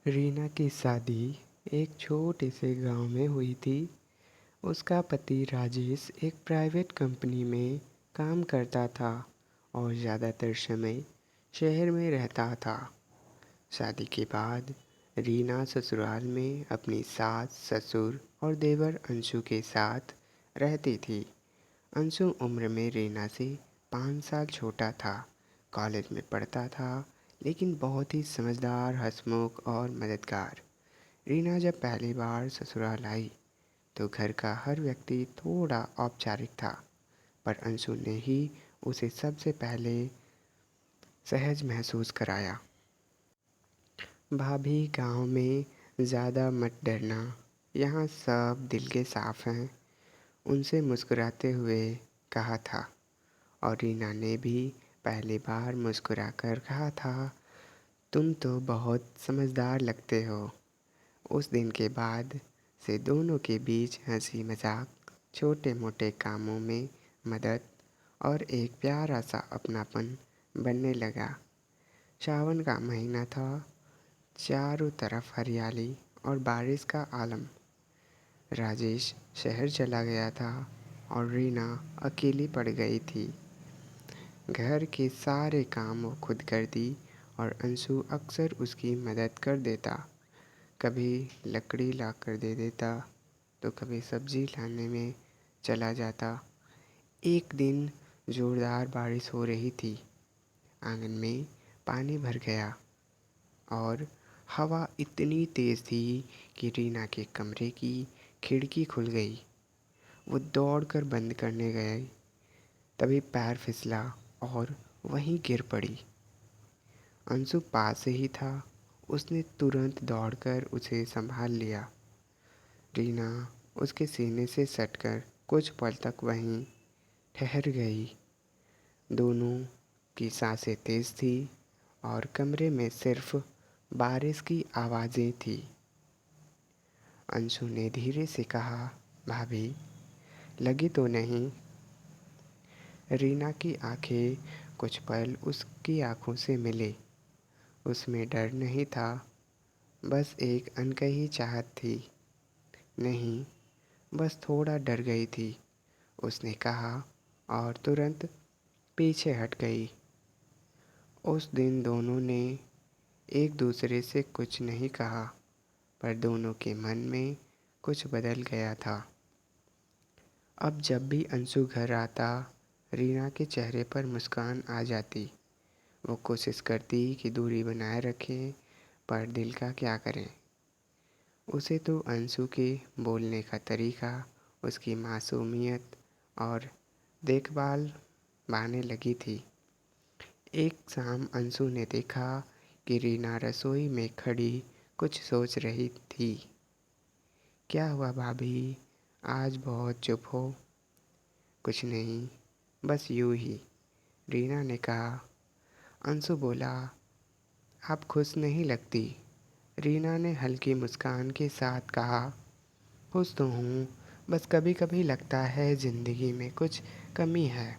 रीना की शादी एक छोटे से गांव में हुई थी। उसका पति राजेश एक प्राइवेट कंपनी में काम करता था और ज़्यादातर समय शहर में रहता था। शादी के बाद रीना ससुराल में अपनी सास, ससुर और देवर अंशु के साथ रहती थी। अंशु उम्र में रीना से 5 साल छोटा था, कॉलेज में पढ़ता था, लेकिन बहुत ही समझदार, हंसमुख और मददगार। रीना जब पहली बार ससुराल आई तो घर का हर व्यक्ति थोड़ा औपचारिक था, पर अंशु ने ही उसे सबसे पहले सहज महसूस कराया। भाभी, गांव में ज़्यादा मत डरना, यहाँ सब दिल के साफ हैं, उनसे मुस्कुराते हुए कहा था। और रीना ने भी पहली बार मुस्कुराकर कहा था, तुम तो बहुत समझदार लगते हो। उस दिन के बाद से दोनों के बीच हंसी मजाक, छोटे मोटे कामों में मदद और एक प्यारा सा अपनापन बनने लगा। सावन का महीना था, चारों तरफ हरियाली और बारिश का आलम। राजेश शहर चला गया था और रीना अकेली पड़ गई थी। घर के सारे काम वो खुद करती और अंशु अक्सर उसकी मदद कर देता। कभी लकड़ी ला कर दे देता तो कभी सब्जी लाने में चला जाता। एक दिन जोरदार बारिश हो रही थी। आंगन में पानी भर गया और हवा इतनी तेज़ थी कि रीना के कमरे की खिड़की खुल गई। वो दौड़कर बंद करने गए, तभी पैर फिसला और वहीं गिर पड़ी। अंशु पास ही था, उसने तुरंत दौड़कर उसे संभाल लिया। रीना उसके सीने से सटकर कुछ पल तक वहीं ठहर गई। दोनों की सांसें तेज थी और कमरे में सिर्फ बारिश की आवाज़ें थी। अंशु ने धीरे से कहा, भाभी, लगी तो नहीं? रीना की आंखें कुछ पल उसकी आंखों से मिले। उसमें डर नहीं था, बस एक अनकही चाहत थी। नहीं, बस थोड़ा डर गई थी, उसने कहा और तुरंत पीछे हट गई। उस दिन दोनों ने एक दूसरे से कुछ नहीं कहा, पर दोनों के मन में कुछ बदल गया था। अब जब भी अंशु घर आता, रीना के चेहरे पर मुस्कान आ जाती। वो कोशिश करती कि दूरी बनाए रखें, पर दिल का क्या करें। उसे तो अंशु के बोलने का तरीका, उसकी मासूमियत और देखभाल भाने लगी थी। एक शाम अंशु ने देखा कि रीना रसोई में खड़ी कुछ सोच रही थी। क्या हुआ भाभी, आज बहुत चुप हो? कुछ नहीं, बस यूं ही, रीना ने कहा। अंशु बोला, आप खुश नहीं लगती। रीना ने हल्की मुस्कान के साथ कहा, खुश तो हूँ, बस कभी कभी लगता है ज़िंदगी में कुछ कमी है।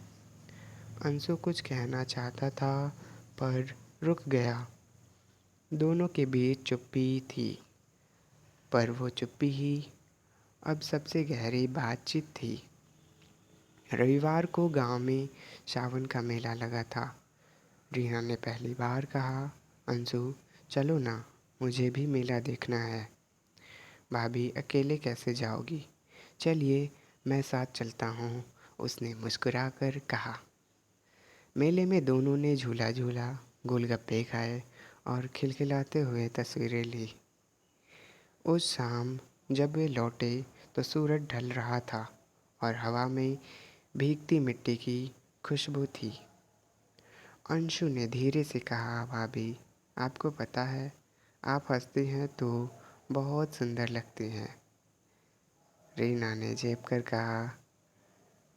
अंशु कुछ कहना चाहता था पर रुक गया। दोनों के बीच चुप्पी थी, पर वो चुप्पी ही अब सबसे गहरी बातचीत थी। रविवार को गांव में सावन का मेला लगा था। रीना ने पहली बार कहा, अंशु, चलो ना, मुझे भी मेला देखना है। भाभी, अकेले कैसे जाओगी? चलिए, मैं साथ चलता हूँ, उसने मुस्कुराकर कहा। मेले में दोनों ने झूला झूला, गोलगप्पे खाए और खिलखिलाते हुए तस्वीरें ली। उस शाम जब वे लौटे तो सूरज ढल रहा था और हवा में भीगती मिट्टी की खुशबू थी। अंशु ने धीरे से कहा, भाभी, आपको पता है, आप हंसती हैं तो बहुत सुंदर लगती हैं। रीना ने झेप कर कहा,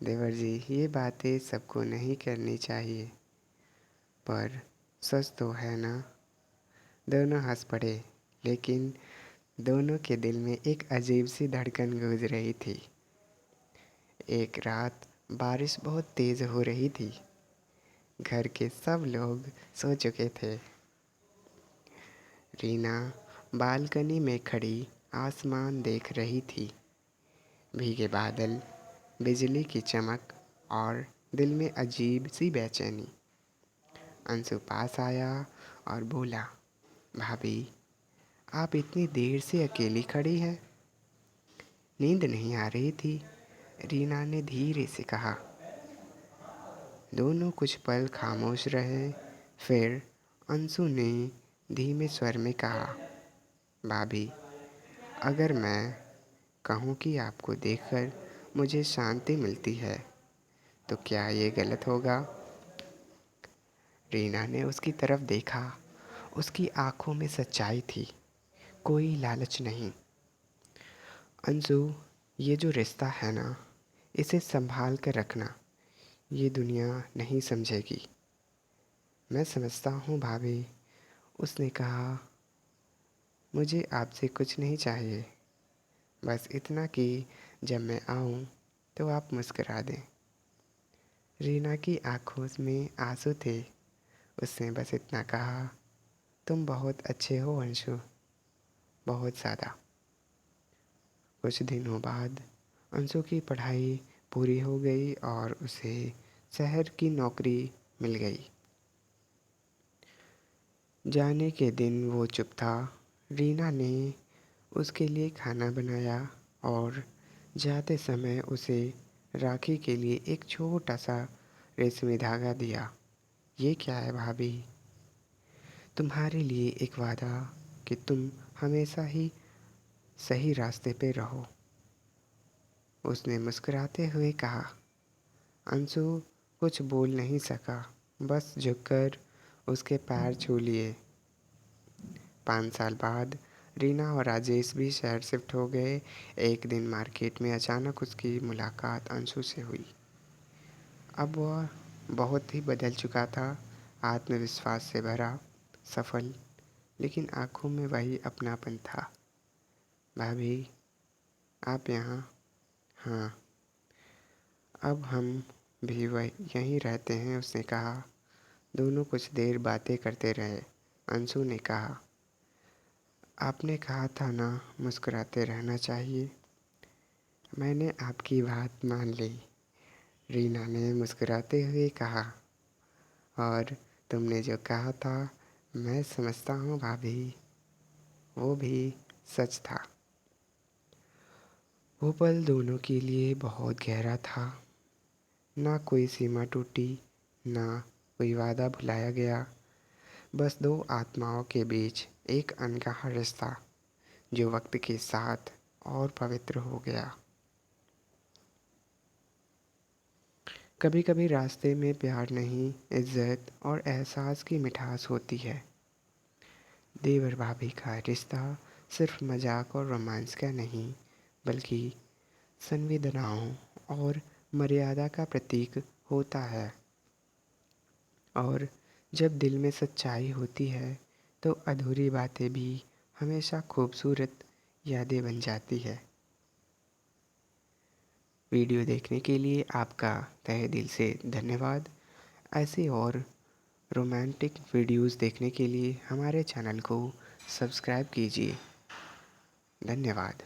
देवर जी, ये बातें सबको नहीं करनी चाहिए, पर सच तो है ना। दोनों हंस पड़े, लेकिन दोनों के दिल में एक अजीब सी धड़कन गूंज रही थी। एक रात बारिश बहुत तेज़ हो रही थी। घर के सब लोग सो चुके थे। रीना बालकनी में खड़ी आसमान देख रही थी। भीगे बादल, बिजली की चमक और दिल में अजीब सी बेचैनी। अंशु पास आया और बोला, भाभी, आप इतनी देर से अकेली खड़ी हैं? नींद नहीं आ रही थी? रीना ने धीरे से कहा। दोनों कुछ पल खामोश रहे। फिर अंशु ने धीमे स्वर में कहा, भाभी, अगर मैं कहूँ कि आपको देखकर मुझे शांति मिलती है तो क्या ये गलत होगा? रीना ने उसकी तरफ देखा। उसकी आंखों में सच्चाई थी, कोई लालच नहीं। अंशु, ये जो रिश्ता है ना, इसे संभाल कर रखना। ये दुनिया नहीं समझेगी। मैं समझता हूँ भाभी, उसने कहा। मुझे आपसे कुछ नहीं चाहिए, बस इतना कि जब मैं आऊँ तो आप मुस्कुरा दें। रीना की आंखों में आंसू थे। उसने बस इतना कहा, तुम बहुत अच्छे हो अंशु, बहुत ज़्यादा। कुछ दिनों बाद अंशु की पढ़ाई पूरी हो गई और उसे शहर की नौकरी मिल गई। जाने के दिन वो चुप था। रीना ने उसके लिए खाना बनाया और जाते समय उसे राखी के लिए एक छोटा सा रेशमी धागा दिया। ये क्या है भाभी? तुम्हारे लिए एक वादा कि तुम हमेशा ही सही रास्ते पे रहो, उसने मुस्कुराते हुए कहा। अंशु कुछ बोल नहीं सका, बस झुककर उसके पैर छू लिए। 5 साल बाद रीना और राजेश भी शहर शिफ्ट हो गए। एक दिन मार्केट में अचानक उसकी मुलाकात अंशु से हुई। अब वह बहुत ही बदल चुका था, आत्मविश्वास से भरा, सफल, लेकिन आंखों में वही अपनापन था। भाभी, आप यहाँ? हाँ, अब हम भी वही यहीं रहते हैं, उसने कहा। दोनों कुछ देर बातें करते रहे। अंशु ने कहा, आपने कहा था ना मुस्कुराते रहना चाहिए। मैंने आपकी बात मान ली, रीना ने मुस्कुराते हुए कहा। और तुमने जो कहा था मैं समझता हूँ भाभी, वो भी सच था। वो पल दोनों के लिए बहुत गहरा था। ना कोई सीमा टूटी, ना कोई वादा भुलाया गया, बस दो आत्माओं के बीच एक अनकहा रिश्ता जो वक्त के साथ और पवित्र हो गया। कभी कभी रास्ते में प्यार नहीं, इज्जत और एहसास की मिठास होती है। देवर भाभी का रिश्ता सिर्फ मजाक और रोमांस का नहीं, बल्कि संवेदनाओं और मर्यादा का प्रतीक होता है। और जब दिल में सच्चाई होती है तो अधूरी बातें भी हमेशा खूबसूरत यादें बन जाती है। वीडियो देखने के लिए आपका तहे दिल से धन्यवाद। ऐसे और रोमांटिक वीडियोस देखने के लिए हमारे चैनल को सब्सक्राइब कीजिए। धन्यवाद।